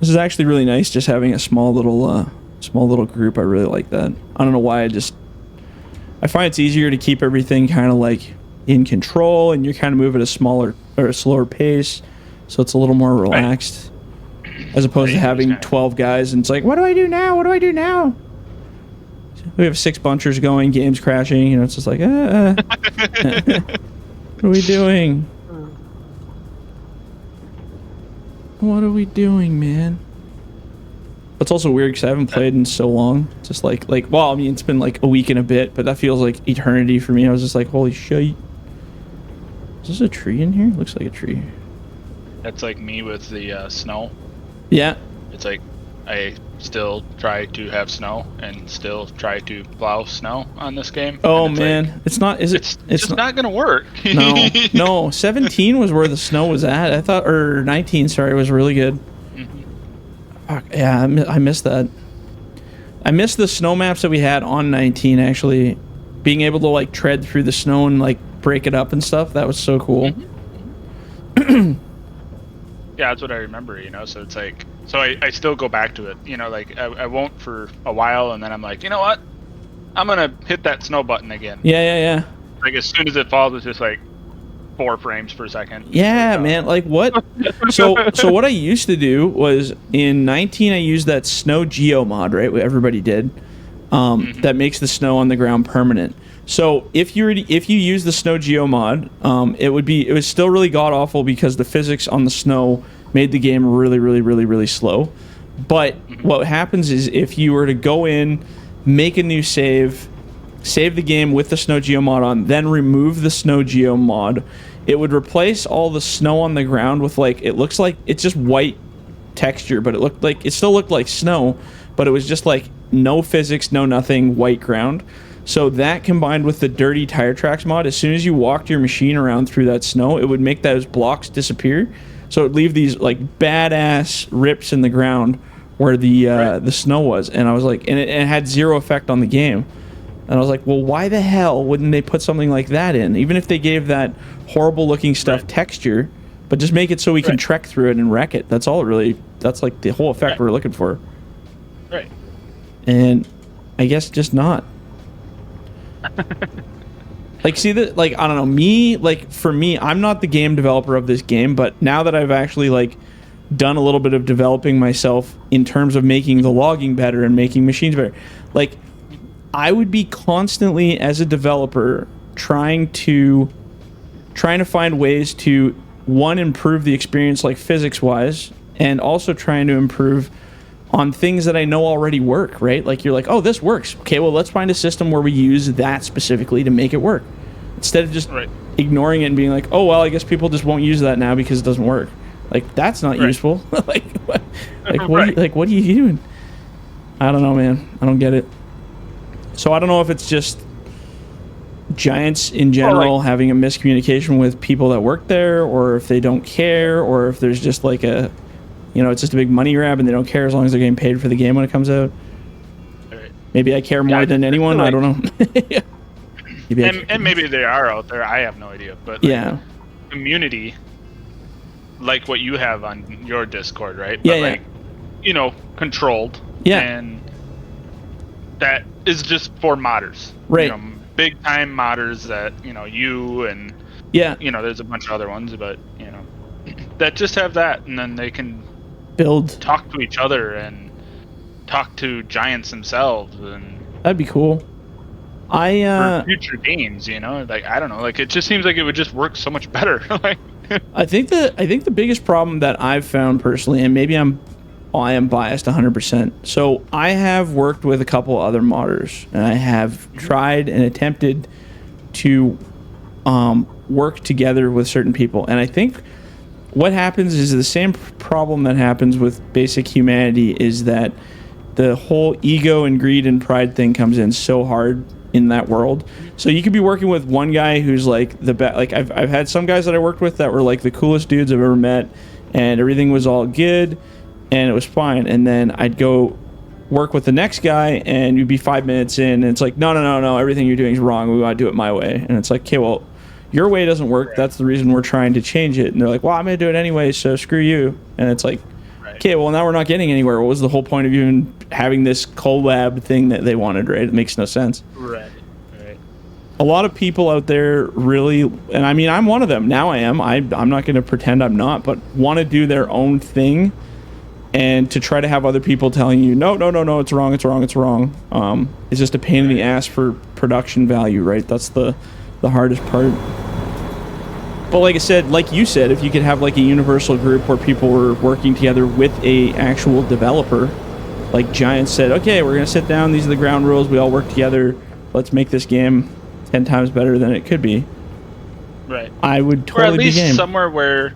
This is actually really nice, just having a small little group. I really like that. I don't know why, I find it's easier to keep everything kind of like in control, and you're kind of moving at a smaller or a slower pace, so it's a little more relaxed, as opposed to having 12 guys and it's like, what do I do now? What do I do now? We have 6 bunchers going, games crashing, you know, it's just like, what are we doing? What are we doing, man? It's also weird because I haven't played in so long. It's just like, well, I mean, it's been like a week and a bit, but that feels like eternity for me. I was just like, holy shit. Is this a tree in here? Looks like a tree. That's like me with the snow. Yeah. It's like I still try to have snow and still try to plow snow on this game. Oh man, like, it's not. It's just not gonna work. No. 17 was where the snow was at. I thought, or 19. Sorry, was really good. Fuck, yeah, I missed that. I missed the snow maps that we had on 19. Actually, being able to like tread through the snow and like break it up and stuff. That was so cool. Yeah, that's what I remember. You know, so it's like. So I still go back to it, you know, like I won't for a while, and then I'm like, you know what? I'm going to hit that snow button again. Yeah. Like as soon as it falls, it's just like 4 frames per second. Yeah, man. Like what? So what I used to do was in 19, I used that snow geo mod, right? What everybody did. That makes the snow on the ground permanent. So if you use the snow geo mod, it was still really god awful because the physics on the snow made the game really, really, really, really slow. But what happens is if you were to go in, make a new save the game with the snow geo mod on, then remove the snow geo mod, it would replace all the snow on the ground with like, it looks like it's just white texture, but it still looked like snow, but it was just like no physics, no nothing, white ground. So that combined with the dirty tire tracks mod, as soon as you walked your machine around through that snow, it would make those blocks disappear. So it would leave these like badass rips in the ground where the snow was. And I was like, and it had zero effect on the game. And I was like, well, why the hell wouldn't they put something like that in? Even if they gave that horrible looking stuff texture, but just make it so we can trek through it and wreck it. That's all it really, that's like the whole effect we're looking for. Right. And I guess just not. Like, see that, like, I don't know, me, like, for me, I'm not the game developer of this game, but now that I've actually, like, done a little bit of developing myself in terms of making the logging better and making machines better, like, I would be constantly, as a developer, trying to find ways to, one, improve the experience, like, physics-wise, and also trying to improve on things that I know already work, right? Like, you're like, oh, this works. Okay, well, let's find a system where we use that specifically to make it work. Instead of just ignoring it and being like, oh, well, I guess people just won't use that now because it doesn't work. Like, that's not useful. What are you doing? I don't know, man. I don't get it. So I don't know if it's just Giants in general having a miscommunication with people that work there, or if they don't care, or if there's just like a, you know, it's just a big money grab and they don't care as long as they're getting paid for the game when it comes out. Maybe I care more than anyone. I don't know. Maybe they are out there. I have no idea. But like, community, like what you have on your Discord, right? But like, you know, controlled. Yeah. And that is just for modders. Right. You know, big time modders that, you know, you and, you know, there's a bunch of other ones, but, you know, that just have that, and then they can talk to each other and talk to Giants themselves, and that'd be cool. For future games, you know, like, I don't know, like, it just seems like it would just work so much better. Like, I think the biggest problem that I've found personally, and maybe I am biased 100%. So I have worked with a couple other modders, and I have tried and attempted to work together with certain people, and I think what happens is the same problem that happens with basic humanity, is that the whole ego and greed and pride thing comes in so hard in that world. So you could be working with one guy who's like the best. Like I've had some guys that I worked with that were like the coolest dudes I've ever met, and everything was all good and it was fine. And then I'd go work with the next guy and you'd be 5 minutes in and it's like, no, everything you're doing is wrong. We want to do it my way. And it's like, okay, well, your way doesn't work. That's the reason we're trying to change it. And they're like, well, I'm going to do it anyway, so screw you. And it's like, Okay, well, now we're not getting anywhere. What was the whole point of even having this collab thing that they wanted, right? It makes no sense. Right. A lot of people out there really, and I mean, I'm one of them. Now I am. I'm not going to pretend I'm not, but want to do their own thing and to try to have other people telling you, no, it's wrong. It's just a pain in the ass for production value, right? That's the hardest part. But like I said, like you said, if you could have like a universal group where people were working together with a actual developer, like Giants said, okay, we're going to sit down. These are the ground rules. We all work together. Let's make this game 10 times better than it could be. Right. I would totally be game. Or at least somewhere where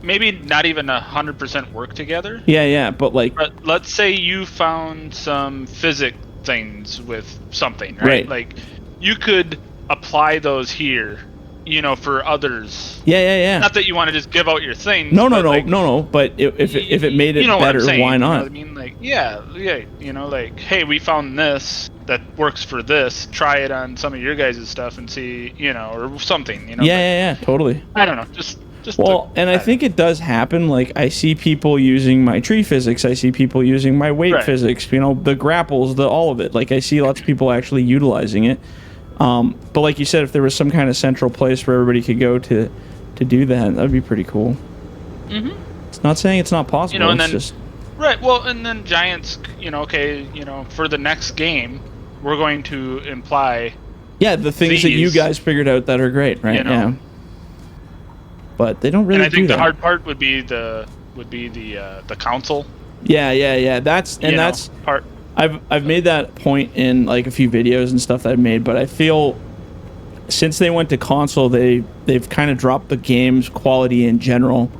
maybe not even 100% work together. Yeah, but like... But let's say you found some physics things with something, right? Like, you could apply those here, you know, for others. Yeah. Not that you want to just give out your things. No. But if it made it better, why not? You know what I mean? Like, yeah. You know, like, hey, we found this that works for this. Try it on some of your guys' stuff and see, you know, or something. You know. Yeah, totally. I don't know. Just. Well, and I think it does happen. Like, I see people using my tree physics. I see people using my weight physics. You know, the grapples, all of it. Like, I see lots of people actually utilizing it. But like you said, if there was some kind of central place where everybody could go to do that would be pretty cool. It's not saying it's not possible. You know, and it's then, just well, and then Giants, you know, okay, you know, for the next game, we're going to imply the things that you guys figured out that are great, right? You know? Yeah. But they don't really. And I think do the hard part would be the console. Yeah. That's part. I've made that point in like a few videos and stuff that I've made, but I feel since they went to console, they've kind of dropped the game's quality in general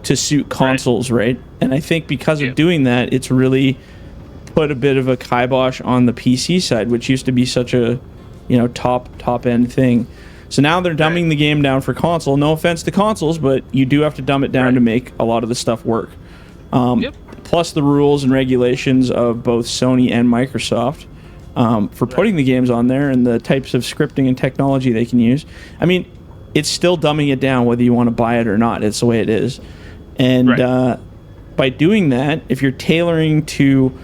to suit consoles, right? And I think because of doing that, it's really put a bit of a kibosh on the PC side, which used to be such a, you know, top end thing. So now they're dumbing the game down for console. No offense to consoles, but you do have to dumb it down to make a lot of the stuff work. Plus the rules and regulations of both Sony and Microsoft for putting the games on there and the types of scripting and technology they can use. I mean, it's still dumbing it down whether you want to buy it or not. It's the way it is. And by doing that, if you're tailoring to...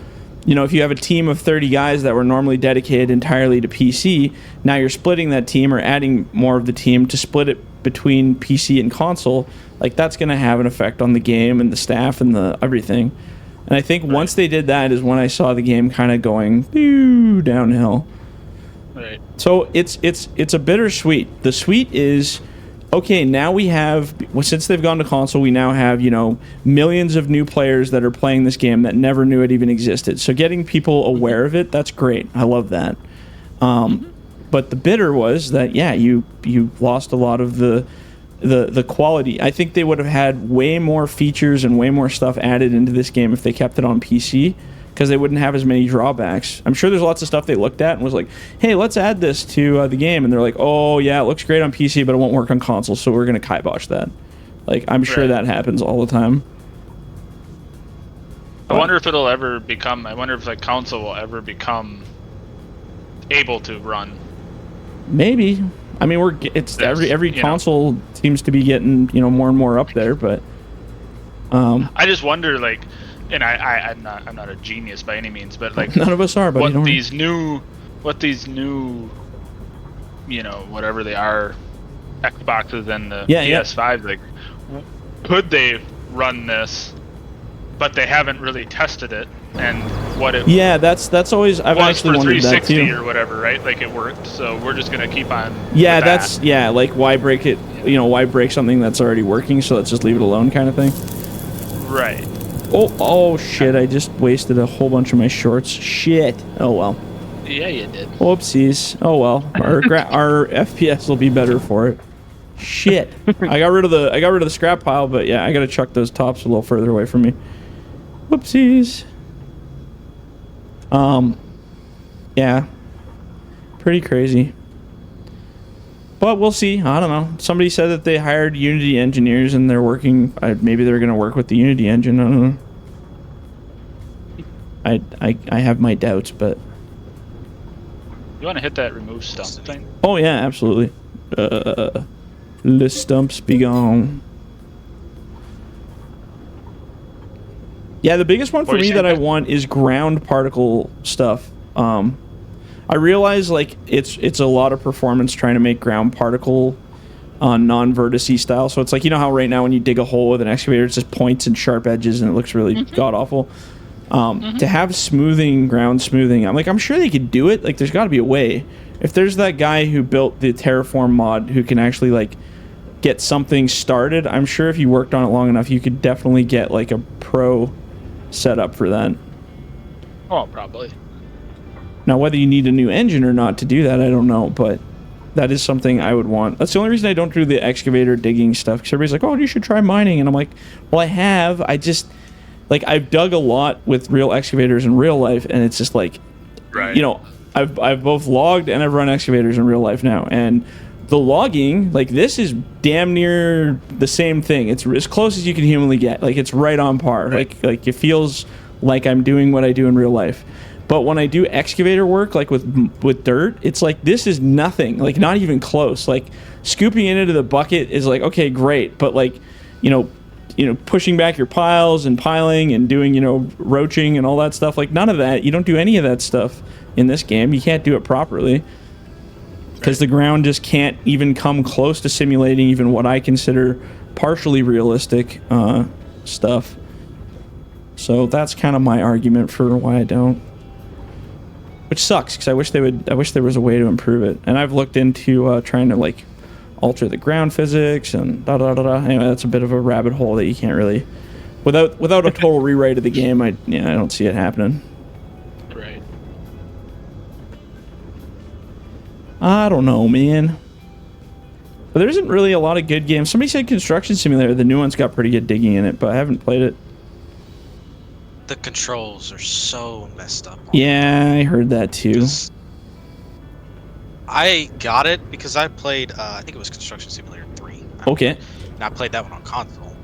You know, if you have a team of 30 guys that were normally dedicated entirely to PC, now you're splitting that team or adding more of the team to split it between PC and console. Like, that's going to have an effect on the game and the staff and the everything. And I think once they did that is when I saw the game kind of going downhill. Right. So it's a bittersweet. The sweet is... Okay, now we have, since they've gone to console, we now have, you know, millions of new players that are playing this game that never knew it even existed. So getting people aware of it, that's great. I love that. But the bitter was that, you lost a lot of the quality. I think they would have had way more features and way more stuff added into this game if they kept it on PC, because they wouldn't have as many drawbacks. I'm sure there's lots of stuff they looked at and was like, hey, let's add this to the game. And they're like, oh, yeah, it looks great on PC, but it won't work on console, so we're going to kibosh that. Like, I'm sure that happens all the time. I wonder if it'll ever become... I wonder if the console will ever become able to run. Maybe. I mean, every console seems to be getting, you know, more and more up there, but... I just wonder, like... And I'm not a genius by any means, but like none of us are. But what these new, you know, whatever they are, Xboxes and the PS5, like, could they run this? But they haven't really tested it, and what it that's always I've actually wondered that too. 360 or whatever, right? Like, it worked, so we're just gonna keep on. Yeah, that's like, why break it? You know, why break something that's already working? So let's just leave it alone, kind of thing. Right. Oh shit, I just wasted a whole bunch of my shorts. Shit. Oh well. Yeah, you did. Whoopsies. Oh well. Our FPS will be better for it. Shit. I got rid of the scrap pile, but yeah, I got to chuck those tops a little further away from me. Whoopsies. Yeah. Pretty crazy. But we'll see. I don't know. Somebody said that they hired Unity engineers and they're working... maybe they're going to work with the Unity engine. I don't know. I have my doubts, but... You want to hit that remove stump thing? Oh, yeah, absolutely. Le stumps be gone. Yeah, the biggest one for me that I want is ground particle stuff. I realize like it's a lot of performance trying to make ground particle non-vertice style. So it's like, you know how right now when you dig a hole with an excavator, it's just points and sharp edges and it looks really god awful. To have smoothing, ground smoothing, I'm sure they could do it. Like, there's got to be a way. If there's that guy who built the Terraform mod who can actually like get something started, I'm sure if you worked on it long enough, you could definitely get like a pro setup for that. Oh, probably. Now, whether you need a new engine or not to do that, I don't know, but that is something I would want. That's the only reason I don't do the excavator digging stuff, because everybody's like, oh, you should try mining. And I'm like, well, I have. I just, like, I've dug a lot with real excavators in real life, and it's just like, you know, I've both logged and I've run excavators in real life now. And the logging, like, this is damn near the same thing. It's as close as you can humanly get. Like, it's right on par. Like it feels like I'm doing what I do in real life. But when I do excavator work, like with dirt, it's like, this is nothing. Like, not even close. Like, scooping it into the bucket is like, okay, great. But like, you know, pushing back your piles and piling and doing, you know, roaching and all that stuff, like, none of that. You don't do any of that stuff in this game. You can't do it properly because the ground just can't even come close to simulating even what I consider partially realistic stuff. So that's kind of my argument for why I don't. Which sucks, because I wish there was a way to improve it. And I've looked into trying to like alter the ground physics and da da da da. Anyway, that's a bit of a rabbit hole that you can't really, without a total rewrite of the game. I don't see it happening. Right. I don't know, man. But there isn't really a lot of good games. Somebody said Construction Simulator. The new one's got pretty good digging in it, but I haven't played it. The controls are so messed up. Yeah, I heard that too. I got it because I played, I think it was Construction Simulator 3. Okay. And I played that one on console.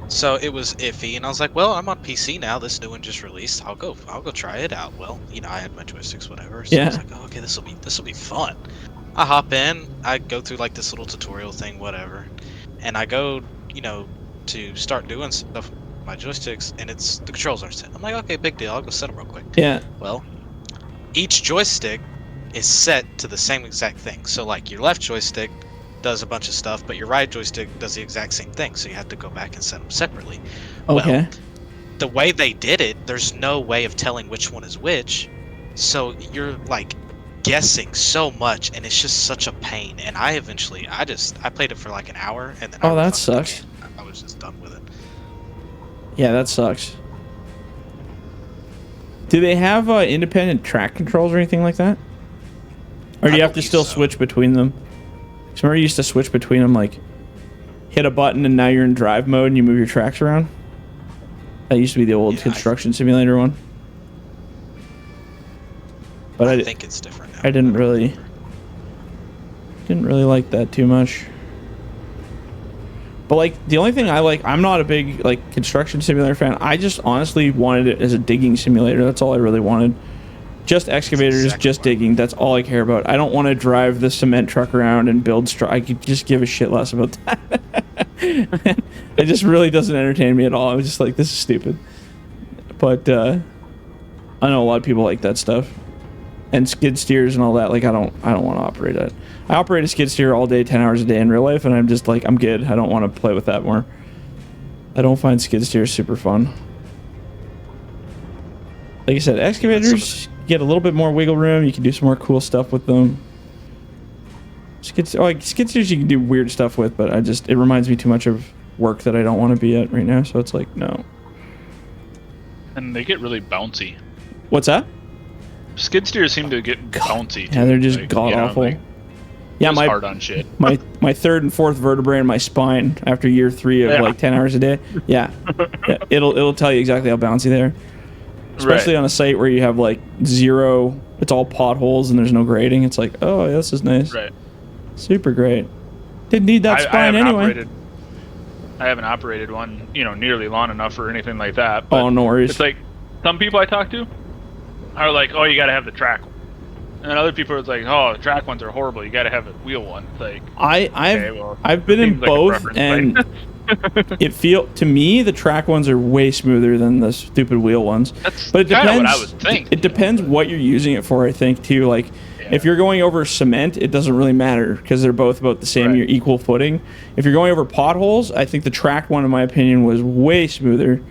So it was iffy, and I was like, well, I'm on PC now. This new one just released. I'll go try it out. Well, you know, I had my joysticks, whatever. So I was like, oh, okay, this will be fun. I hop in, I go through like this little tutorial thing, whatever, and I go, you know, to start doing stuff. My joysticks, and the controls aren't set. I'm like, okay, big deal. I'll go set them real quick. Yeah. Well, each joystick is set to the same exact thing. So like your left joystick does a bunch of stuff, but your right joystick does the exact same thing. So you have to go back and set them separately. Okay. Well, the way they did it, there's no way of telling which one is which. So you're like guessing so much, and it's just such a pain. And I played it for like an hour, and then that sucks. I was just done with it. Yeah, that sucks. Do they have independent track controls or anything like that? Or do you have to still switch between them? Because remember you used to switch between them, like, hit a button and now you're in drive mode and you move your tracks around? That used to be the old Construction Simulator one. But I think it's different now. I didn't really like that too much. But like, the only thing I'm not a big like Construction Simulator fan. I just honestly wanted it as a digging simulator. That's all I really wanted. Just excavators, just digging. That's all I care about. I don't want to drive the cement truck around and build I could just give a shit less about that. It just really doesn't entertain me at all. I was just like, this is stupid. But I know a lot of people like that stuff. And skid steers and all that. Like, I don't want to operate it. I operate a skid steer all day, 10 hours a day in real life, and I'm just like, I'm good. I don't want to play with that more. I don't find skid steers super fun. Like I said, excavators get a little bit more wiggle room. You can do some more cool stuff with them. Skid steers you can do weird stuff with, but it reminds me too much of work that I don't want to be at right now, so it's like, no. And they get really bouncy. What's that? Skid steers seem to get bouncy. Yeah, they're just like, god awful. Like, yeah, my hard on shit. my third and fourth vertebrae in my spine after year 3 of like 10 hours a day. Yeah, it'll tell you exactly how bouncy they are. Especially on a site where you have like zero, it's all potholes and there's no grading. It's like, oh, yeah, this is nice. Right. Super great. Didn't need that spine anyway. I haven't operated one, nearly long enough or anything like that. But oh, no worries. It's like some people I talk to are like, oh, you got to have the track one. And other people are like, oh, the track ones are horrible. You got to have a wheel one. It's like, I've been in both, and to me the track ones are way smoother than the stupid wheel ones. But it depends. What I would think. It depends what you're using it for. I think too. Like if you're going over cement, it doesn't really matter because they're both about the same. You're equal footing. If you're going over potholes, I think the track one, in my opinion, was way smoother.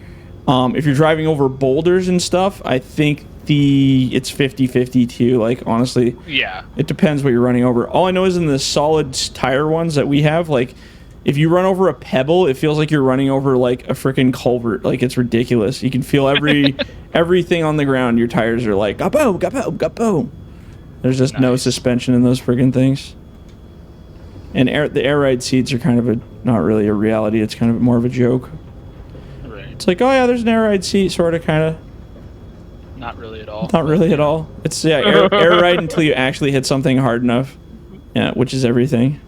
If you're driving over boulders and stuff, I think it's 50-50 too. Like honestly, it depends what you're running over. All I know is in the solid tire ones that we have, like if you run over a pebble, it feels like you're running over like a freaking culvert. Like it's ridiculous. You can feel everything on the ground. Your tires are like gapo, gapo, gapo. There's just no suspension in those friggin' things. And the air ride seats are kind of not really a reality. It's kind of more of a joke. Right. It's like, oh yeah, there's an air ride seat, sort of, kind of. Not really at all. Not really at all. It's air ride until you actually hit something hard enough. Yeah, which is everything.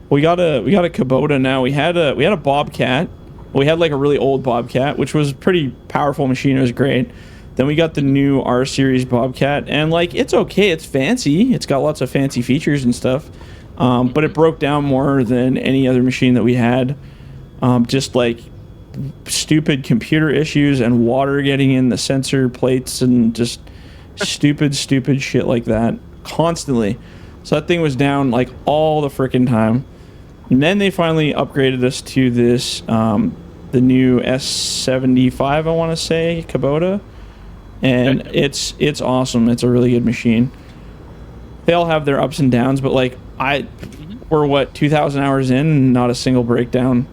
We got a Kubota now. We had a Bobcat. We had like a really old Bobcat, which was a pretty powerful machine. It was great. Then we got the new R series Bobcat, and like it's okay. It's fancy. It's got lots of fancy features and stuff. But it broke down more than any other machine that we had. Just like stupid computer issues and water getting in the sensor plates and just stupid shit like that constantly. So that thing was down like all the frickin' time. And then they finally upgraded us to this the new S75, I want to say, Kubota, and it's awesome. It's a really good machine. They all have their ups and downs, but like we're 2,000 hours in and not a single breakdown.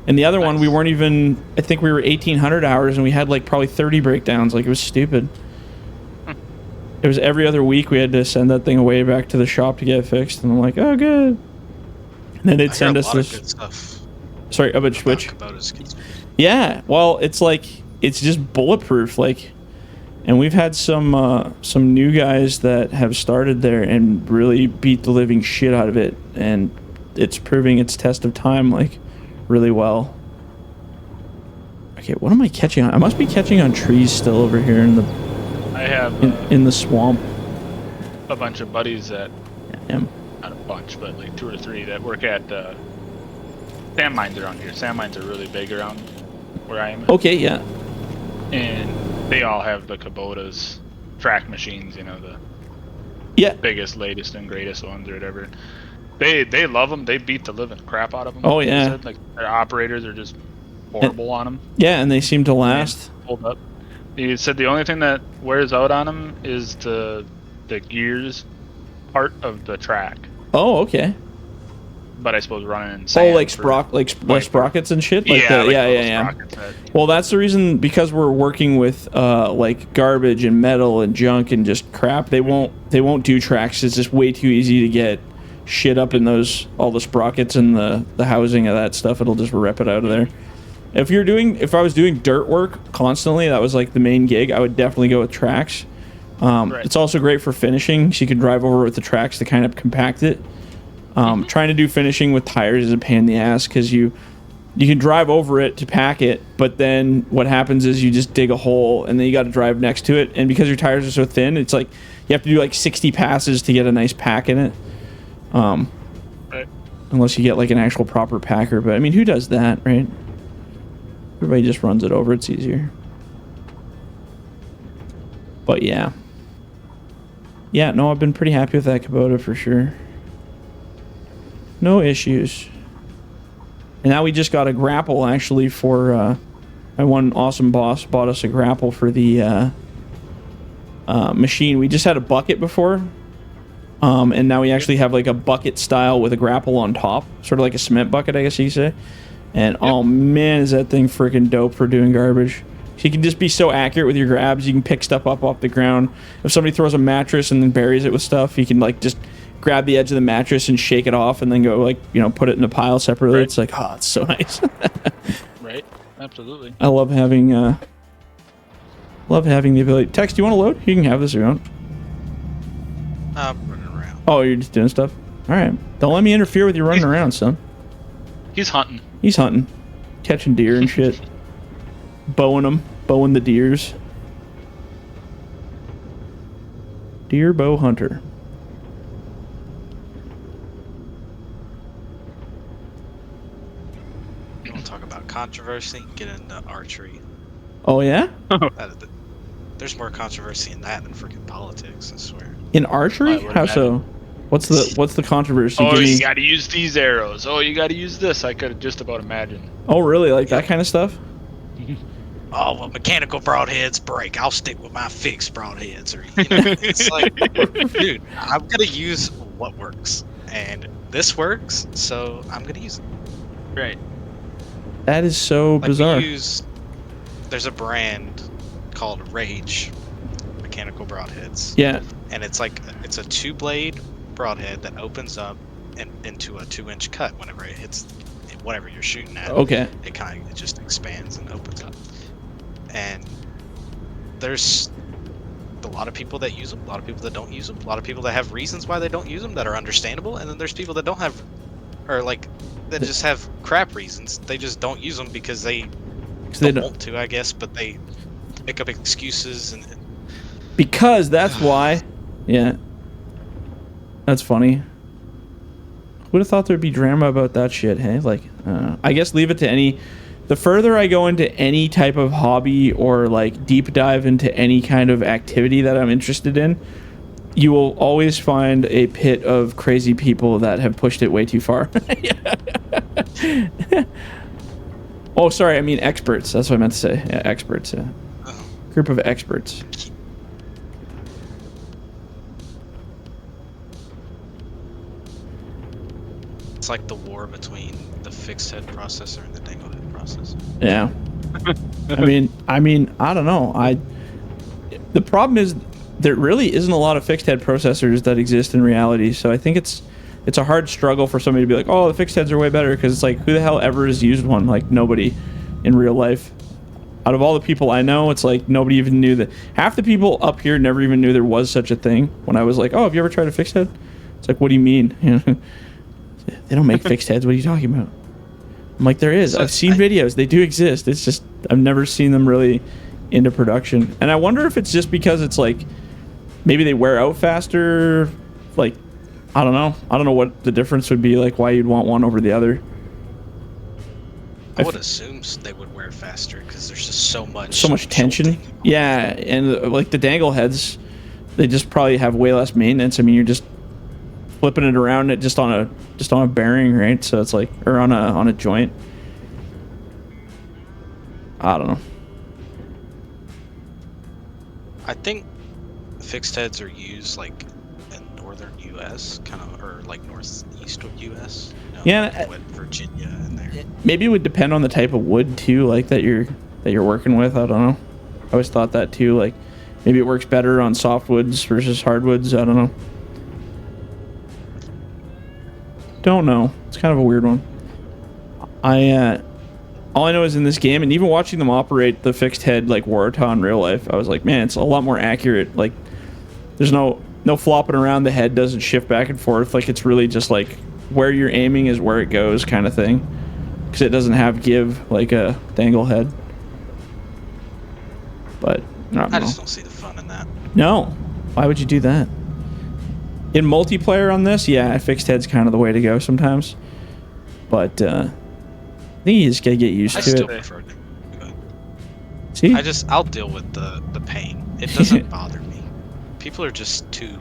And the other one, we weren't even, I think we were 1,800 hours and we had like probably 30 breakdowns. Like it was stupid. It was every other week we had to send that thing away back to the shop to get it fixed. And I'm like, oh, good. And then they'd send us this. Good stuff. Sorry, about which? Yeah, well, it's like, it's just bulletproof. Like, and we've had some new guys that have started there and really beat the living shit out of it. And it's proving its test of time, like, really well. Okay, what am I catching on? I must be catching on trees still over here in the... I have... in the swamp. A bunch of buddies that... Not a bunch, but like 2 or 3 that work at sand mines around here. Sand mines are really big around where I am. Okay, yeah. And they all have the Kubotas track machines, you know, the biggest, latest, and greatest ones or whatever. They love them. They beat the living crap out of them. Oh, yeah. Like their operators are just horrible on them. Yeah, and they seem to last. Hold up. He said the only thing that wears out on them is the gears part of the track. Oh, okay. But I suppose running in sand. Oh, like sprockets and shit. Like yeah. Well, that's the reason, because we're working with like garbage and metal and junk and just crap. They won't do tracks. It's just way too easy to get shit up in all the sprockets and the housing of that stuff. It'll just rip it out of there. If I was doing dirt work constantly, that was like the main gig, I would definitely go with tracks. It's also great for finishing, so you can drive over with the tracks to kind of compact it. Trying to do finishing with tires is a pain in the ass, because you can drive over it to pack it, but then what happens is you just dig a hole and then you got to drive next to it, and because your tires are so thin, it's like you have to do like 60 passes to get a nice pack in it. Unless you get like an actual proper packer, but I mean, who does that, right? Everybody just runs it over. It's easier. But yeah. Yeah, no, I've been pretty happy with that Kubota for sure. No issues. And now we just got a grapple, actually, for... my one awesome boss bought us a grapple for the machine. We just had a bucket before. And now we actually have like a bucket style with a grapple on top. Sort of like a cement bucket, I guess you could say. And oh man, is that thing freaking dope for doing garbage. So you can just be so accurate with your grabs. You can pick stuff up off the ground. If somebody throws a mattress and then buries it with stuff, you can like just grab the edge of the mattress and shake it off and then go like, you know, put it in a pile separately. Right. It's like, oh, it's so nice. Right. Absolutely. I love having the ability. Tex, do you want to load? You can have this if you want. I'm running around. Oh, you're just doing stuff? All right. Don't let me interfere with you running around, son. He's hunting. He's hunting. Catching deer and shit. Bowing the deers. Deer bow hunter. controversy, get into archery. Oh yeah. There's more controversy in that than freaking politics, I swear. In archery? How so? What's the controversy? Oh, you got to use these arrows. Oh, you got to use this. I could just about imagine. Oh, really? Like that kind of stuff? Oh, well, mechanical broadheads break. I'll stick with my fixed broadheads. Or, you know, it's like, dude, I'm gonna use what works, and this works, so I'm gonna use it. Right. That is so bizarre. There's a brand called Rage mechanical broadheads. Yeah. And it's a 2-blade broadhead that opens up into a 2-inch cut whenever it hits whatever you're shooting at. Okay. It just expands and opens up. And there's a lot of people that use them, a lot of people that don't use them, a lot of people that have reasons why they don't use them that are understandable, and then there's people that don't have, or like that just have crap reasons. They just don't use them because they don't want to, I guess, but they make up excuses and because that's why. Yeah. That's funny. Would have thought there'd be drama about that shit, hey? Like, I guess leave it to any. The further I go into any type of hobby or like deep dive into any kind of activity that I'm interested in, you will always find a pit of crazy people that have pushed it way too far. Oh, sorry. I mean experts. That's what I meant to say. Yeah, experts. Yeah. Group of experts. It's like the war between the fixed head processor and the dangle head processor. Yeah. I mean, I don't know. The problem is there really isn't a lot of fixed head processors that exist in reality. So I think it's a hard struggle for somebody to be like, oh, the fixed heads are way better, because it's like, who the hell ever has used one? Like nobody in real life. Out of all the people I know, it's like nobody even knew that. Half the people up here never even knew there was such a thing. When I was like, oh, have you ever tried a fixed head? It's like, what do you mean? They don't make fixed heads. What are you talking about? I'm like, there is. I've seen videos. They do exist. It's just I've never seen them really into production. And I wonder if it's just because it's like maybe they wear out faster. Like, I don't know. I don't know what the difference would be, like why you'd want one over the other. I would assume they would wear faster because there's just so much tension. Yeah, and like the dangle heads, they just probably have way less maintenance. I mean, you're just flipping it around just on a bearing, right? So it's like, or on a joint. I don't know. I think fixed heads are used like in northern U.S. kind of, or like northeast of U.S. You know, Yeah, like Virginia and there. Maybe it would depend on the type of wood too, like that you're working with. I don't know. I always thought that too. Like maybe it works better on softwoods versus hardwoods. I don't know. Don't know. It's kind of a weird one. All I know is in this game, and even watching them operate the fixed head like Waratah in real life, I was like, man, it's a lot more accurate. Like, there's no flopping around. The head doesn't shift back and forth. Like, it's really just like where you're aiming is where it goes, kind of thing. Because it doesn't have give like a dangle head. But I just don't see the fun in that. No, why would you do that? In multiplayer on this, yeah, fixed head's kind of the way to go sometimes. But I think you just gotta get used to it. I still prefer it. See? I'll deal with the pain. It doesn't bother me. People are just too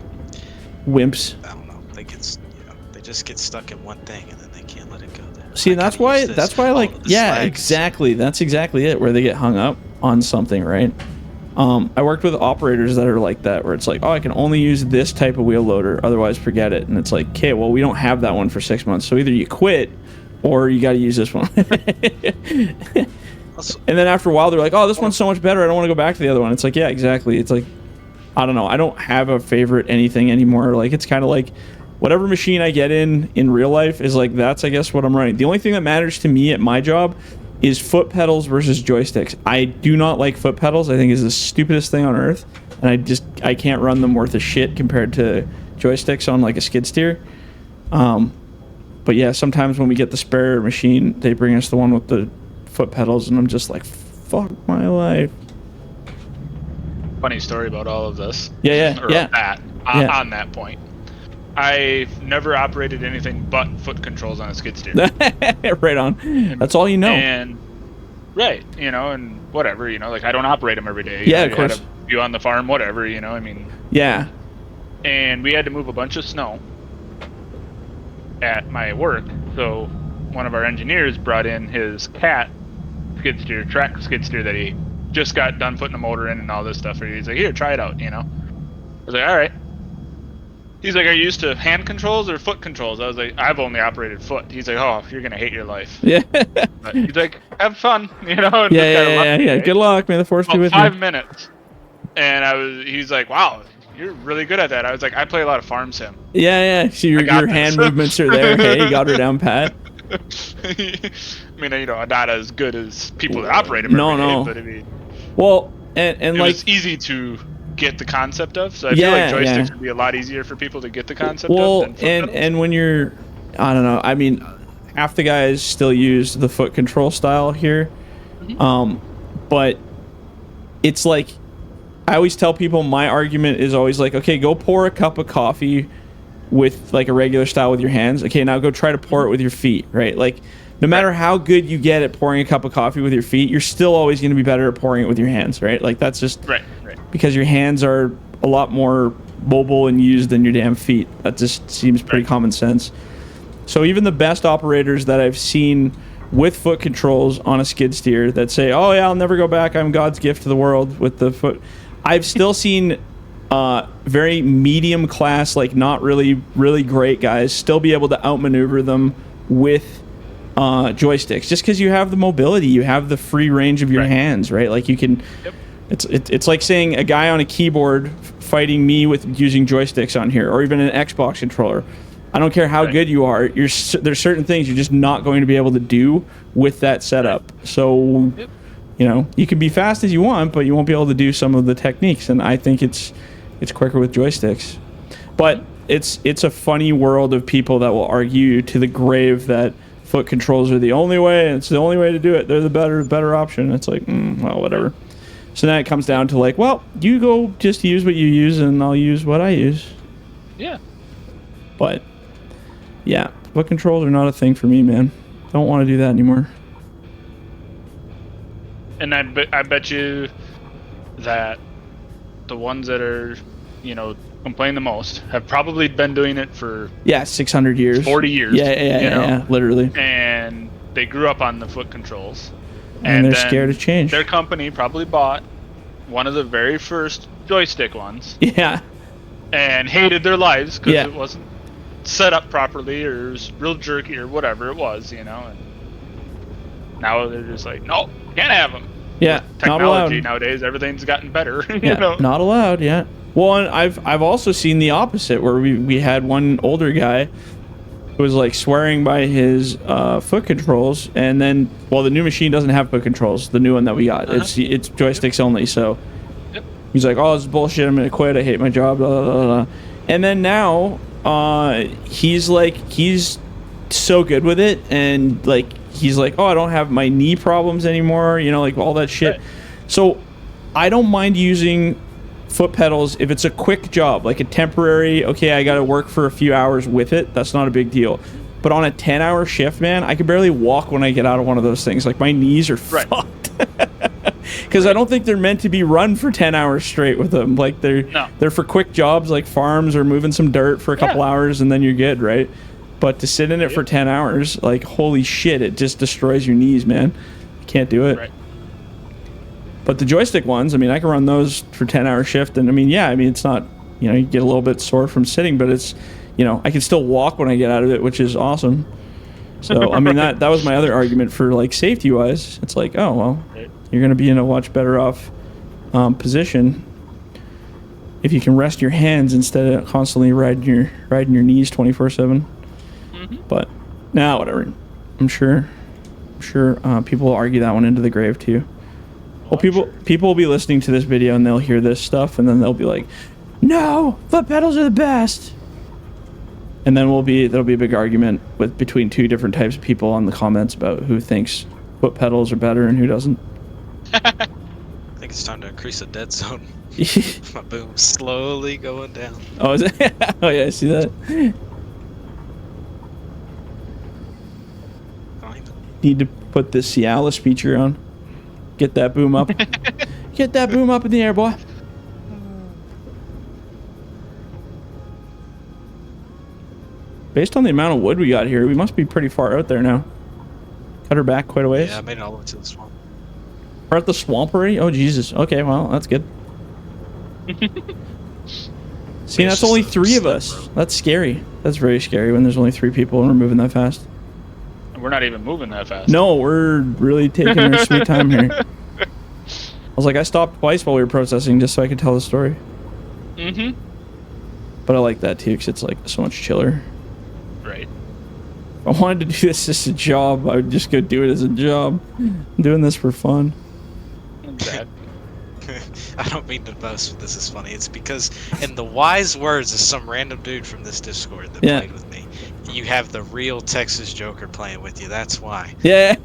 wimps. I don't know. They just get stuck in one thing and then they can't let it go. See, that's why like, yeah, slags. Exactly. That's exactly it, where they get hung up on something, right? I worked with operators that are like that, where it's like, oh, I can only use this type of wheel loader, otherwise forget it. And it's like, okay, well, we don't have that one for 6 months, so either you quit or you got to use this one. And then after a while, they're like, oh, this one's so much better, I don't want to go back to the other one. It's like, yeah, exactly. It's like, I don't know. I don't have a favorite anything anymore. Like, it's kind of like whatever machine I get in real life is like, that's, I guess, what I'm running. The only thing that matters to me at my job is foot pedals versus joysticks. I do not like foot pedals. I think it's the stupidest thing on earth, and I can't run them worth a shit compared to joysticks on like a skid steer. But yeah, sometimes when we get the spare machine, they bring us the one with the foot pedals, and I'm just like, fuck my life. Funny story about all of this. Yeah. On that point, I've never operated anything but foot controls on a skid steer. Right on. That's all you know. And Right, you know, and whatever, you know, like I don't operate them every day. Yeah, of course. Had a few on the farm, whatever, you know, I mean. Yeah. And we had to move a bunch of snow at my work, so one of our engineers brought in his cat track skid steer that he just got done putting the motor in and all this stuff. He's like, here, try it out, you know. I was like, all right. He's like, are you used to hand controls or foot controls? I was like, I've only operated foot. He's like, oh, you're gonna hate your life. Yeah. But he's like, have fun, you know. And Yeah. Good luck, man. The force be with you. 5 minutes, and he's like, wow, you're really good at that. I was like, I play a lot of farm sim. Yeah. So your hand movements are there. Hey, you got her down pat. I mean, you know, not as good as people that operate them every day, but I mean, well, and it like, was easy to get the concept of. So I feel like joysticks would be a lot easier for people to get the concept of. Well, and when you're, I don't know. I mean, half the guys still use the foot control style here, but it's like, I always tell people, my argument is always like, okay, go pour a cup of coffee with like a regular style with your hands. Okay, now go try to pour it with your feet, right? Like, no matter how good you get at pouring a cup of coffee with your feet, you're still always going to be better at pouring it with your hands, right? Like, that's just right. Because your hands are a lot more mobile and used than your damn feet. That just seems pretty common sense. So even the best operators that I've seen with foot controls on a skid steer that say, oh yeah, I'll never go back, I'm God's gift to the world with the foot, I've still seen very medium class, like not really great guys still be able to outmaneuver them with joysticks, just because you have the mobility, you have the free range of your hands, right? Like you can, it's like saying a guy on a keyboard fighting me with using joysticks on here, or even an Xbox controller. I don't care how good you are, there's certain things you're just not going to be able to do with that setup. So, you know, you can be fast as you want, but you won't be able to do some of the techniques. And I think it's quicker with joysticks. But it's a funny world of people that will argue to the grave that foot controls are the only way, and it's the only way to do it. They're the better option. It's like, well, whatever. So then it comes down to like, well, you go just use what you use, and I'll use what I use. Yeah. But yeah, foot controls are not a thing for me, man. Don't want to do that anymore. And I bet you that the ones that are, you know, complain the most have probably been doing it for 600 years, 40 years. Yeah, literally. And they grew up on the foot controls, and they're scared of change. Their company probably bought one of the very first joystick ones. Yeah. And hated their lives because it wasn't set up properly, or it was real jerky, or whatever it was, you know. And now they're just like, no, can't have them. Yeah, with technology nowadays, everything's gotten better. You know? Not allowed. Yeah. Well, and I've also seen the opposite, where we had one older guy who was like swearing by his foot controls, and then, well, the new machine doesn't have foot controls, the new one that we got. It's joysticks only. So he's like, oh, this is bullshit, I'm gonna quit, I hate my job, blah, blah, blah. And then now he's so good with it, and like he's like, oh, I don't have my knee problems anymore, you know, like all that shit. Right. So I don't mind using foot pedals if it's a quick job, like a temporary, okay, I gotta work for a few hours with it, that's not a big deal. But on a 10-hour shift, man, I can barely walk when I get out of one of those things. Like, my knees are fucked. Because I don't think they're meant to be run for 10 hours straight with them. Like, they're for quick jobs, like farms or moving some dirt for a couple hours, and then you're good, right? But to sit in it for 10 hours, like, holy shit, it just destroys your knees, man. You can't do it. Right. But the joystick ones, I mean, I can run those for 10-hour shift, and I mean, it's not, you know, you get a little bit sore from sitting, but it's, you know, I can still walk when I get out of it, which is awesome. So, I mean, that was my other argument for, like, safety-wise. It's like, oh, well, you're going to be in a much better off position if you can rest your hands instead of constantly riding your knees 24/7. But, whatever. I'm sure people will argue that one into the grave, too. Well, people will be listening to this video, and they'll hear this stuff, and then they'll be like, no, foot pedals are the best. And then there'll be a big argument between two different types of people on the comments about who thinks foot pedals are better and who doesn't. I think it's time to increase the dead zone. My boom's slowly going down. Oh, is it? Oh, yeah, I see that. Need to put the Cialis feature on. Get that boom up. Get that boom up in the air, boy. Based on the amount of wood we got here, we must be pretty far out there now. Cut her back quite a ways. Yeah, I made it all the way to the swamp. We're at the swamp already? Oh, Jesus. Okay, well, that's good. See, that's only 3 of us. That's scary. That's very scary when there's only 3 people and we're moving that fast. We're not even moving that fast. No, we're really taking our sweet time here. I was like, I stopped twice while we were processing just so I could tell the story. Mm-hmm. But I like that too because it's like so much chiller. Right. If I wanted to do this as a job, I would just go do it as a job. I'm doing this for fun. I don't mean to boast, but this is funny. It's because, in the wise words of some random dude from this Discord that played with me, you have the real Texas Joker playing with you. That's why. Yeah.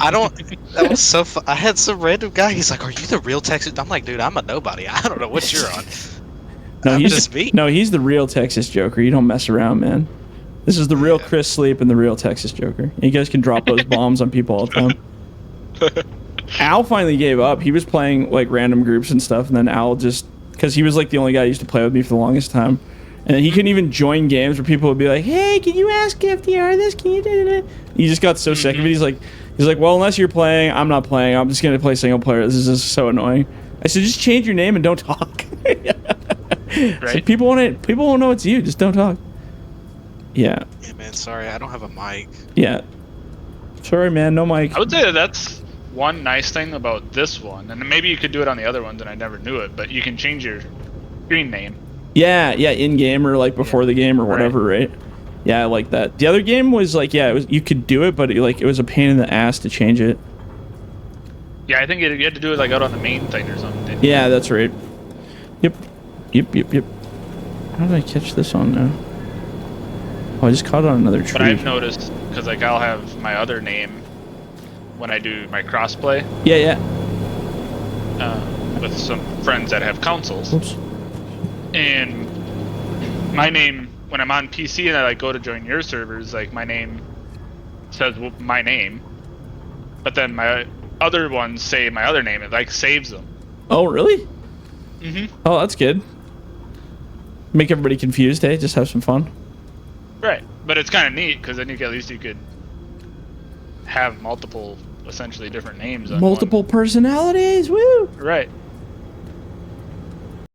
I don't. That was so fun. I had some random guy. He's like, "Are you the real Texas?" I'm like, "Dude, I'm a nobody. I don't know what you're on." No, he's just me. No, he's the real Texas Joker. You don't mess around, man. This is the real Chris Sleep and the real Texas Joker. You guys can drop those bombs on people all the time. Al finally gave up. He was playing like random groups and stuff, and then Al just, because he was like the only guy who used to play with me for the longest time, and then he couldn't even join games where people would be like, "Hey, can you ask FDR this? Can you do that?" He just got so sick of it. He's like, "Well, unless you're playing, I'm not playing. I'm just gonna play single player. This is just so annoying." I said, "Just change your name and don't talk." Right? So people won't know it's you. Just don't talk. Yeah. Yeah, man. Sorry, I don't have a mic. Yeah. Sorry, man. No mic. I would say that's one nice thing about this one, and maybe you could do it on the other ones, and I never knew it. But you can change your screen name. Yeah, in game or like before the game or whatever, right? Yeah, I like that. The other game was like, it was, you could do it, but it was a pain in the ass to change it. Yeah, I think you had to do it like out on the main thing or something. Didn't you? That's right. Yep. How did I catch this on now? Oh, I just caught it on another tree. But I've noticed, because like I'll have my other name when I do my crossplay. Yeah. With some friends that have consoles. Oops. And my name, when I'm on PC and I like go to join your servers, like my name says my name, but then my other ones say my other name. It like saves them. Oh, really? Mm-hmm. Oh, that's good. Make everybody confused, eh? Just have some fun. Right, but it's kind of neat because then at least you could have multiple, essentially different names. On multiple personalities. Woo! Right.